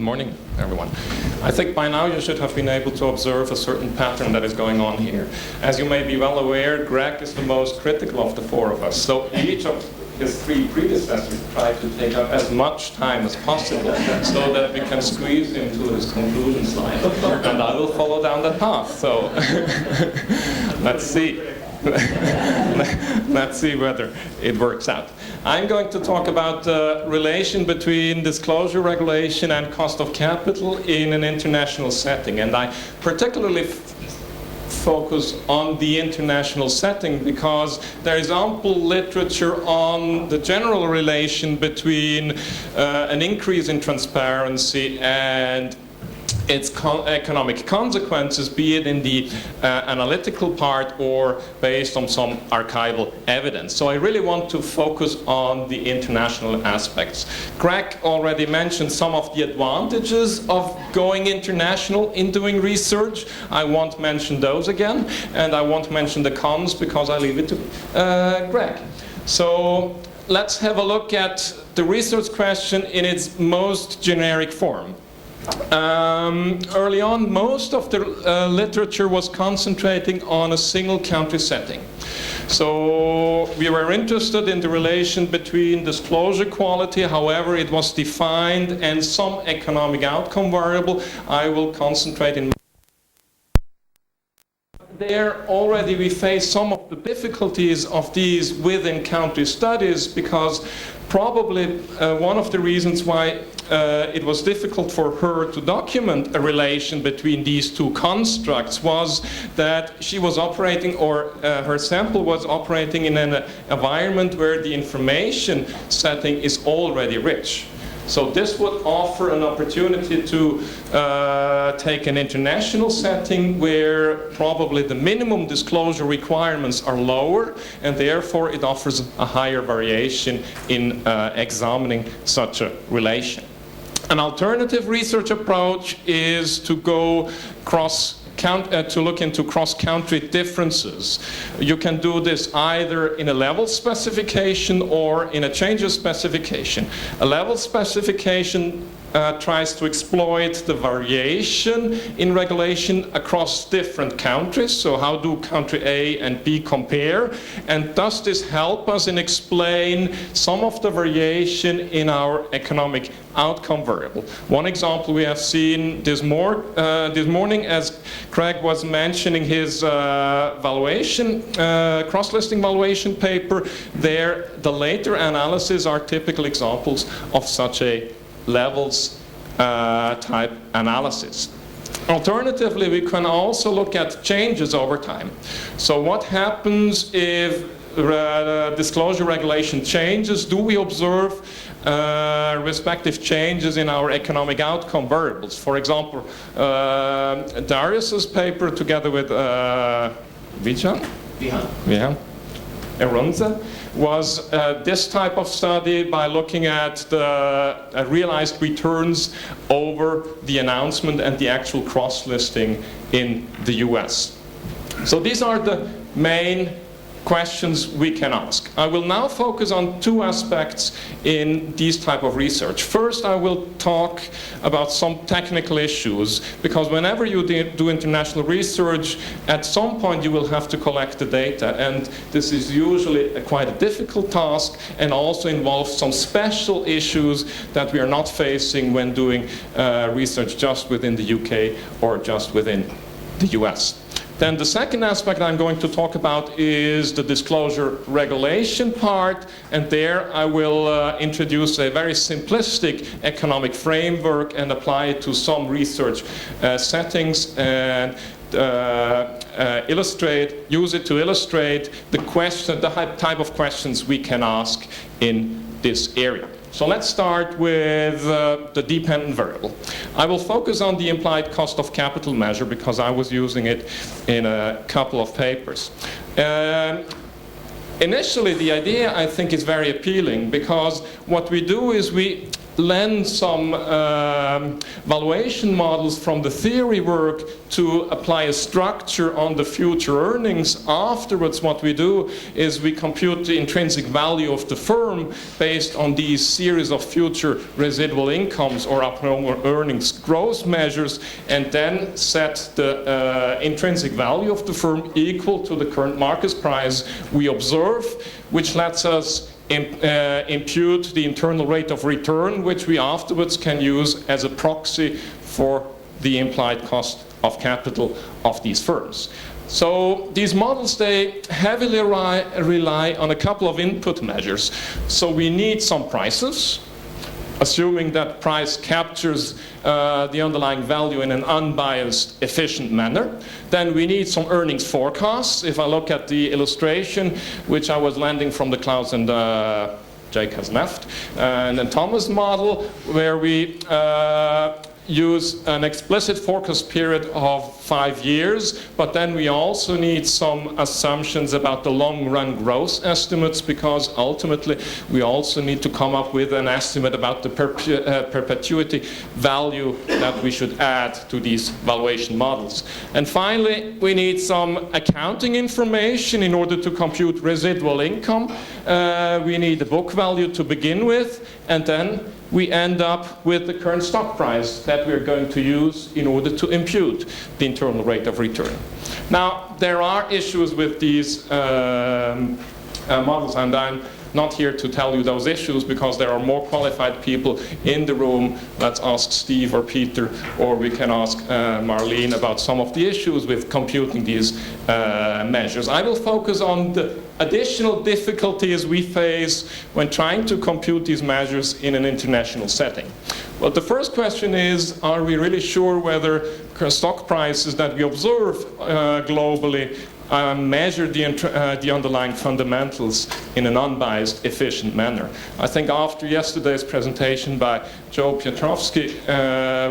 Morning, everyone. I think by now you should have been able to observe a certain pattern that is going on here. As you may be well aware, Greg is the most critical of the four of us. So each of his three predecessors tried to take up as much time as possible so that we can squeeze him to his conclusion slide. And I will follow down that path. So let's see. Let's see whether it works out. I'm going to talk about the relation between disclosure regulation and cost of capital in an international setting. And I particularly focus on the international setting because there is ample literature on the general relation between an increase in transparency and its economic consequences, be it in the analytical part or based on some archival evidence. So I really want to focus on the international aspects. Greg already mentioned some of the advantages of going international in doing research. I won't mention those again, and I won't mention the cons because I leave it to Greg. So let's have a look at the research question in its most generic form. Early on, most of the literature was concentrating on a single country setting. So we were interested in the relation between disclosure quality, however it was defined, and some economic outcome variable. I will concentrate in there already we face some of the difficulties of these within country studies because probably one of the reasons why it was difficult for her to document a relation between these two constructs was that she was operating, or her sample was operating in an environment where the information setting is already rich. So this would offer an opportunity to take an international setting where probably the minimum disclosure requirements are lower, and therefore it offers a higher variation in examining such a relation. An alternative research approach is to go to look into cross-country differences. You can do this either in a level specification or in a changes specification. A level specification tries to exploit the variation in regulation across different countries. So how do country A and B compare? And does this help us in explain some of the variation in our economic outcome variable? One example we have seen this morning, as Craig was mentioning his valuation, cross-listing valuation paper, there the later analyses are typical examples of such a levels type analysis. Alternatively, we can also look at changes over time. So what happens if disclosure regulation changes? Do we observe respective changes in our economic outcome variables? For example, Darius's paper together with Vihan Erunza was this type of study by looking at the realized returns over the announcement and the actual cross-listing in the US. So these are the main questions we can ask. I will now focus on two aspects in these type of research. First, I will talk about some technical issues, because whenever you do international research, at some point you will have to collect the data, and this is usually quite a difficult task and also involves some special issues that we are not facing when doing research just within the UK or just within the US. Then the second aspect I'm going to talk about is the disclosure regulation part, and there I will introduce a very simplistic economic framework and apply it to some research settings and use it to illustrate the type of questions we can ask in this area. So let's start with the dependent variable. I will focus on the implied cost of capital measure because I was using it in a couple of papers. Initially, the idea, I think, is very appealing because what we do is we lend some valuation models from the theory work to apply a structure on the future earnings. Afterwards, what we do is we compute the intrinsic value of the firm based on these series of future residual incomes or abnormal earnings growth measures, and then set the intrinsic value of the firm equal to the current market price we observe, which lets us impute the internal rate of return, which we afterwards can use as a proxy for the implied cost of capital of these firms. So these models, they heavily rely on a couple of input measures. So we need some prices, assuming that price captures the underlying value in an unbiased, efficient manner. Then we need some earnings forecasts. If I look at the illustration, which I was lending from the Klaus and Jake has left, and then Thomas model, where we use an explicit forecast period of 5 years, but then we also need some assumptions about the long-run growth estimates, because ultimately we also need to come up with an estimate about the perpetuity value that we should add to these valuation models. And finally, we need some accounting information in order to compute residual income. We need the book value to begin with, and then we end up with the current stock price that we're going to use in order to impute the internal rate of return. Now, there are issues with these models, and I'm not here to tell you those issues because there are more qualified people in the room. Let's ask Steve or Peter, or we can ask Marlene about some of the issues with computing these measures. I will focus on the additional difficulties we face when trying to compute these measures in an international setting. Well, the first question is, are we really sure whether stock prices that we observe globally measure the underlying fundamentals in an unbiased, efficient manner? I think after yesterday's presentation by Joe Piotrowski,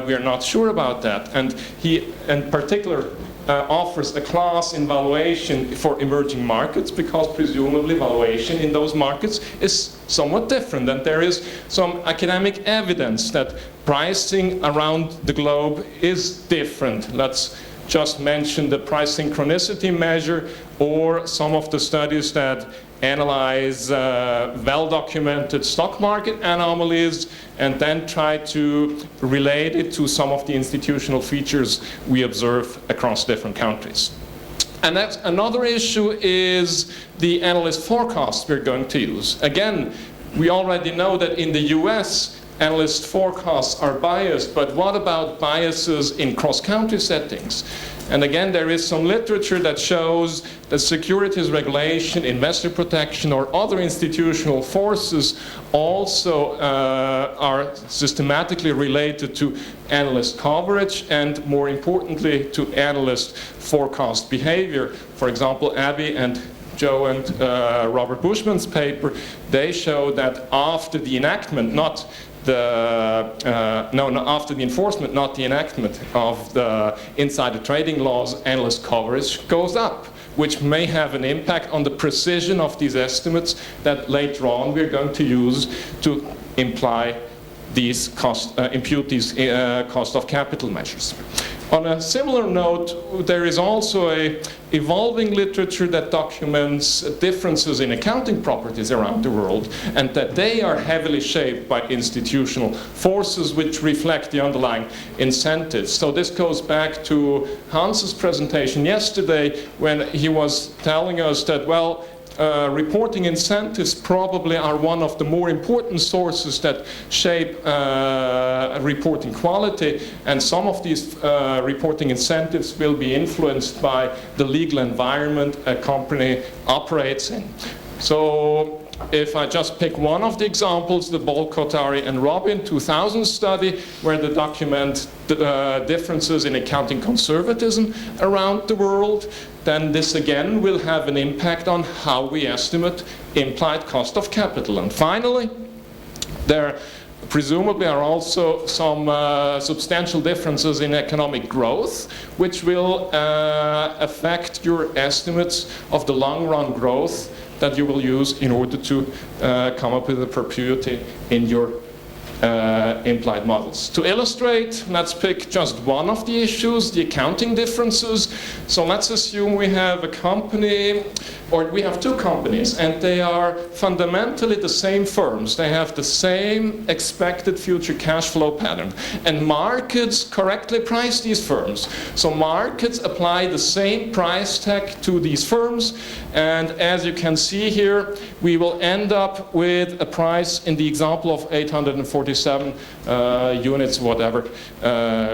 we are not sure about that. And he, in particular, offers a class in valuation for emerging markets, because presumably valuation in those markets is somewhat different, and there is some academic evidence that pricing around the globe is different. Let's just mention the price synchronicity measure, or some of the studies that analyze well-documented stock market anomalies and then try to relate it to some of the institutional features we observe across different countries. And that's another issue, is the analyst forecasts we're going to use. Again, we already know that in the US, analyst forecasts are biased, but what about biases in cross-country settings? And again, there is some literature that shows that securities regulation, investor protection, or other institutional forces also are systematically related to analyst coverage, and more importantly, to analyst forecast behavior. For example, Abby and Joe and Robert Bushman's paper, they show that after the enactment, after the enforcement, not the enactment of the insider trading laws, analyst coverage goes up, which may have an impact on the precision of these estimates that later on we're going to use to imply these impute these cost of capital measures. On a similar note, there is also a evolving literature that documents differences in accounting properties around the world, and that they are heavily shaped by institutional forces which reflect the underlying incentives. So this goes back to Hans's presentation yesterday, when he was telling us that, well, reporting incentives probably are one of the more important sources that shape reporting quality, and some of these reporting incentives will be influenced by the legal environment a company operates in. So if I just pick one of the examples, the Bol Kotari and Robin 2000 study, where they document the differences in accounting conservatism around the world, then this again will have an impact on how we estimate implied cost of capital. And finally, there presumably are also some substantial differences in economic growth, which will affect your estimates of the long-run growth that you will use in order to come up with a perpetuity in your implied models. To illustrate, let's pick just one of the issues, the accounting differences. So let's assume we have a company, or we have two companies, and they are fundamentally the same firms. They have the same expected future cash flow pattern. And markets correctly price these firms. So markets apply the same price tag to these firms, and as you can see here, we will end up with a price in the example of 847 units, whatever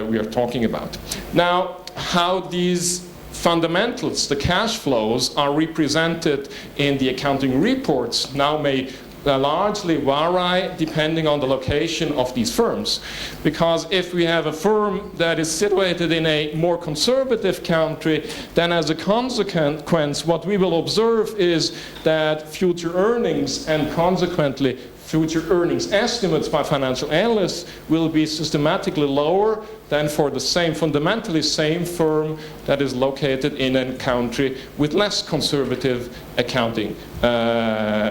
we are talking about. Now, how these fundamentals, the cash flows, are represented in the accounting reports now may largely vary depending on the location of these firms. Because if we have a firm that is situated in a more conservative country, then as a consequence, what we will observe is that future earnings and consequently future earnings estimates by financial analysts will be systematically lower than for the same, fundamentally same firm that is located in a country with less conservative accounting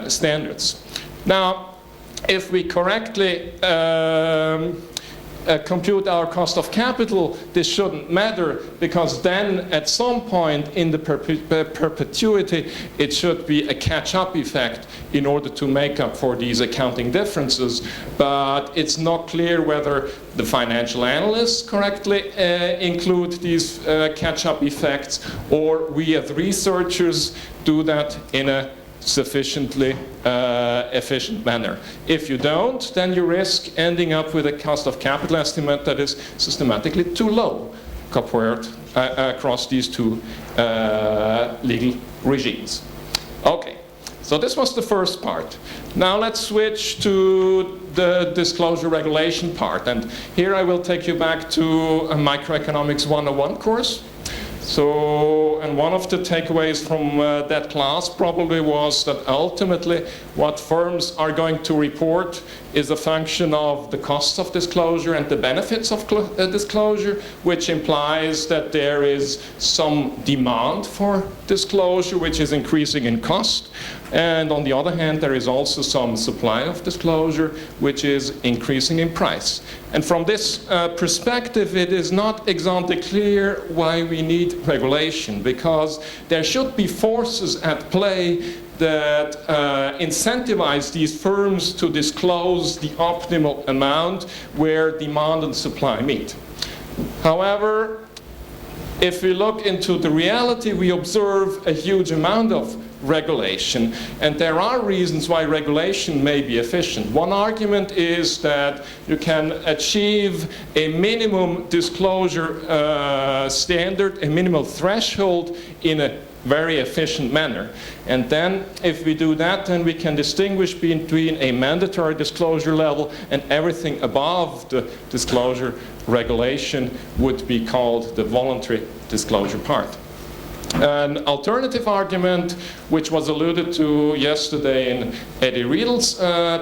standards. Now, if we correctly compute our cost of capital, this shouldn't matter, because then at some point in the perpetuity it should be a catch-up effect in order to make up for these accounting differences. But it's not clear whether the financial analysts correctly include these catch-up effects, or we as researchers do that in a sufficiently efficient manner. If you don't, then you risk ending up with a cost of capital estimate that is systematically too low compared across these two legal regimes. Okay, so this was the first part. Now let's switch to the disclosure regulation part, and here I will take you back to a Microeconomics 101 course. So, and one of the takeaways from that class probably was that ultimately what firms are going to report is a function of the costs of disclosure and the benefits of disclosure, which implies that there is some demand for disclosure which is increasing in cost. And on the other hand, there is also some supply of disclosure which is increasing in price. And from this perspective, it is not exactly clear why we need regulation, because there should be forces at play that incentivize these firms to disclose the optimal amount where demand and supply meet. However, if we look into the reality, we observe a huge amount of regulation, and there are reasons why regulation may be efficient. One argument is that you can achieve a minimum disclosure standard, a minimal threshold, in a very efficient manner. And then if we do that, then we can distinguish between a mandatory disclosure level and everything above the disclosure regulation would be called the voluntary disclosure part. An alternative argument, which was alluded to yesterday in Eddie Riedel's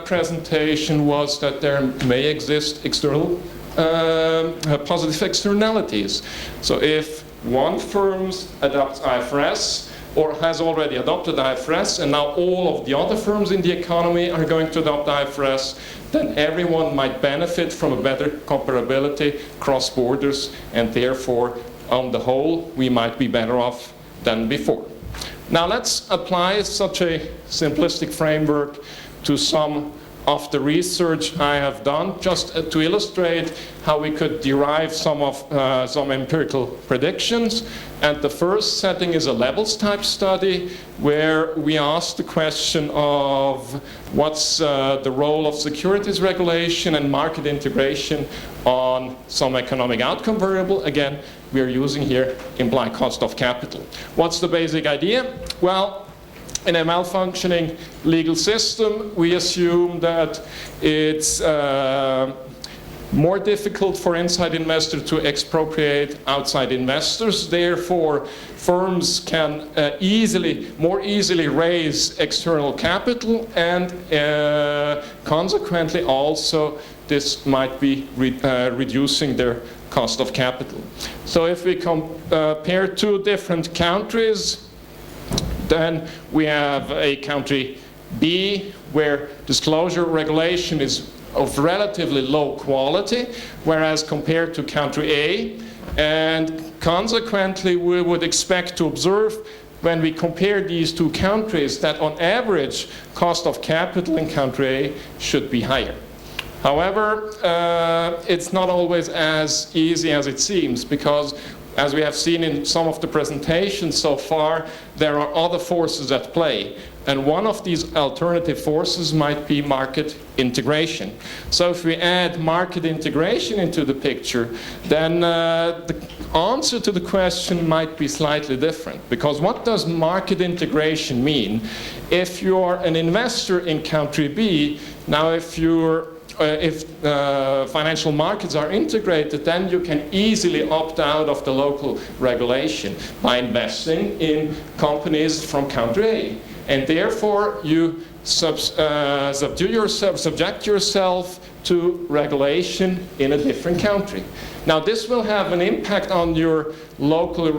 presentation, was that there may exist external positive externalities. So if one firm adopts IFRS or has already adopted IFRS, and now all of the other firms in the economy are going to adopt IFRS, then everyone might benefit from a better comparability cross borders, and therefore, on the whole, we might be better off than before. Now let's apply such a simplistic framework to some of the research I have done, just to illustrate how we could derive some empirical predictions. And the first setting is a levels type study, where we ask the question of what's the role of securities regulation and market integration on some economic outcome variable. Again, we are using here implied cost of capital. What's the basic idea? Well, in a malfunctioning legal system, we assume that it's more difficult for inside investors to expropriate outside investors. Therefore, firms can more easily raise external capital, and consequently also this might be reducing their cost of capital. So if we compare two different countries, then we have a country B where disclosure regulation is of relatively low quality, whereas compared to country A, and consequently we would expect to observe when we compare these two countries that on average cost of capital in country A should be higher. However, it's not always as easy as it seems, because as we have seen in some of the presentations so far, there are other forces at play. And one of these alternative forces might be market integration. So if we add market integration into the picture, then the answer to the question might be slightly different. Because what does market integration mean? If you're an investor in country B, now if financial markets are integrated, then you can easily opt out of the local regulation by investing in companies from country A. And therefore, you subject yourself to regulation in a different country. Now, this will have an impact on your local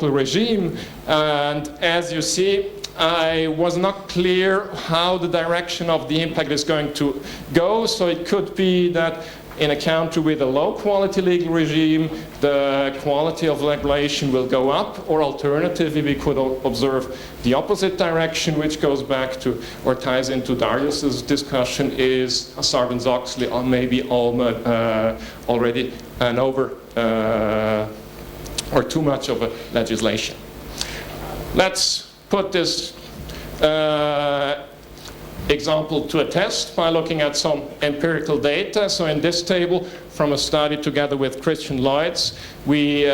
regime, and as you see, I was not clear how the direction of the impact is going to go, so it could be that in a country with a low quality legal regime, the quality of regulation will go up, or alternatively we could observe the opposite direction, which goes back to, or ties into Darius's discussion, is Sarbanes-Oxley or maybe already an over or too much of a legislation. Let's put this example to a test by looking at some empirical data. So in this table, from a study together with Christian Lloyds, we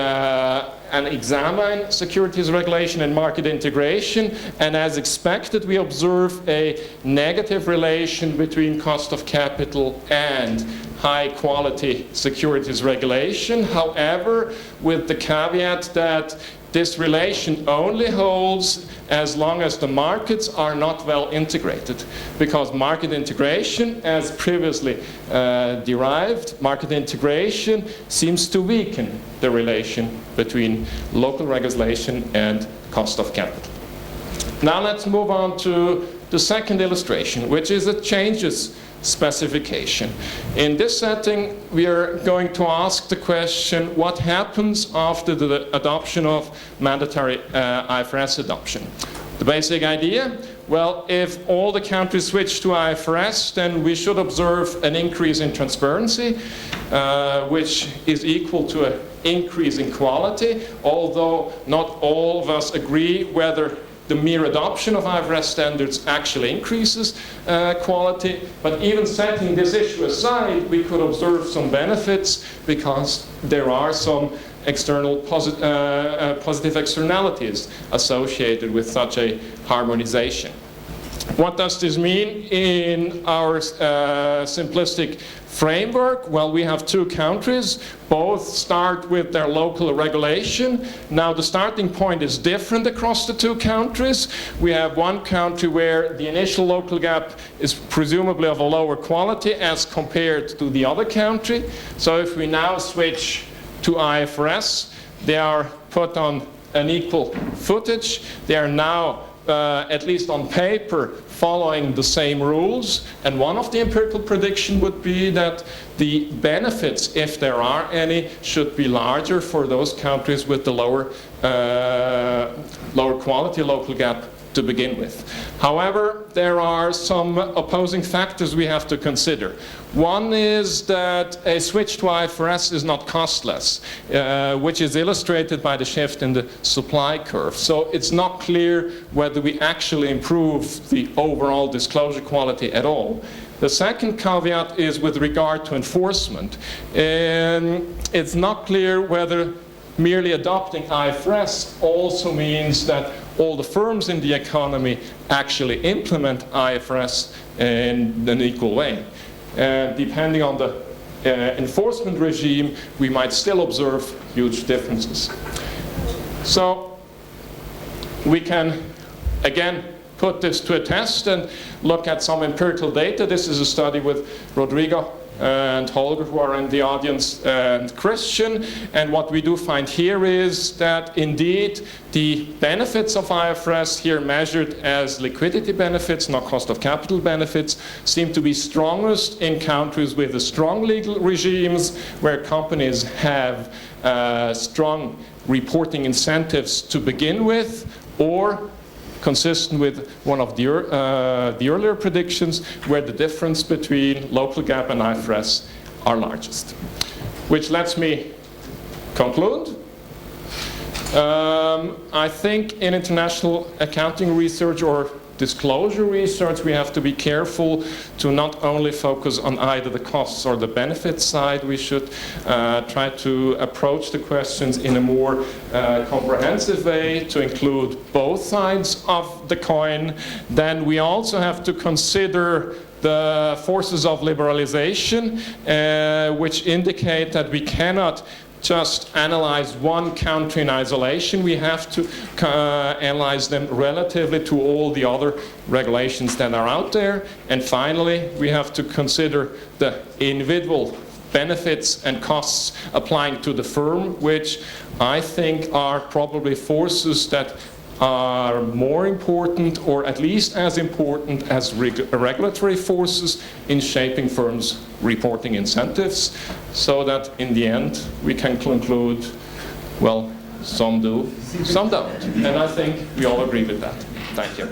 examine securities regulation and market integration, and as expected, we observe a negative relation between cost of capital and high quality securities regulation. However, with the caveat that this relation only holds as long as the markets are not well integrated, because market integration, as previously derived, market integration seems to weaken the relation between local regulation and cost of capital. Now let's move on to the second illustration, which is a changes specification. In this setting, we are going to ask the question, what happens after the adoption of mandatory IFRS adoption? The basic idea, well, if all the countries switch to IFRS, then we should observe an increase in transparency, which is equal to an increase in quality, although not all of us agree whether the mere adoption of IFRS standards actually increases quality. But even setting this issue aside, we could observe some benefits because there are some external positive externalities associated with such a harmonization. What does this mean in our simplistic framework? Well, we have two countries. Both start with their local regulation. Now, the starting point is different across the two countries. We have one country where the initial local gap is presumably of a lower quality as compared to the other country. So if we now switch to IFRS, they are put on an equal footage. They are now at least on paper, following the same rules. And one of the empirical predictions would be that the benefits, if there are any, should be larger for those countries with the lower quality local gap to begin with. However, there are some opposing factors we have to consider. One is that a switch to IFRS is not costless, which is illustrated by the shift in the supply curve. So it's not clear whether we actually improve the overall disclosure quality at all. The second caveat is with regard to enforcement. It's not clear whether merely adopting IFRS also means that all the firms in the economy actually implement IFRS in an equal way. Depending on the enforcement regime, we might still observe huge differences. So we can, again, put this to a test and look at some empirical data. This is a study with Rodrigo and Holger, who are in the audience, and Christian. And what we do find here is that indeed the benefits of IFRS, here measured as liquidity benefits, not cost of capital benefits, seem to be strongest in countries with strong legal regimes, where companies have strong reporting incentives to begin with, or consistent with one of the earlier predictions, where the difference between local GAAP and IFRS are largest. Which lets me conclude. I think in international accounting research or disclosure research, we have to be careful to not only focus on either the costs or the benefits side. We should try to approach the questions in a more comprehensive way to include both sides of the coin. Then we also have to consider the forces of liberalization, which indicate that we cannot just analyze one country in isolation. We have to analyze them relatively to all the other regulations that are out there. And finally, we have to consider the individual benefits and costs applying to the firm, which I think are probably forces that are more important, or at least as important as regulatory forces in shaping firms' reporting incentives, so that in the end we can conclude, well, some do, some don't. And I think we all agree with that. Thank you.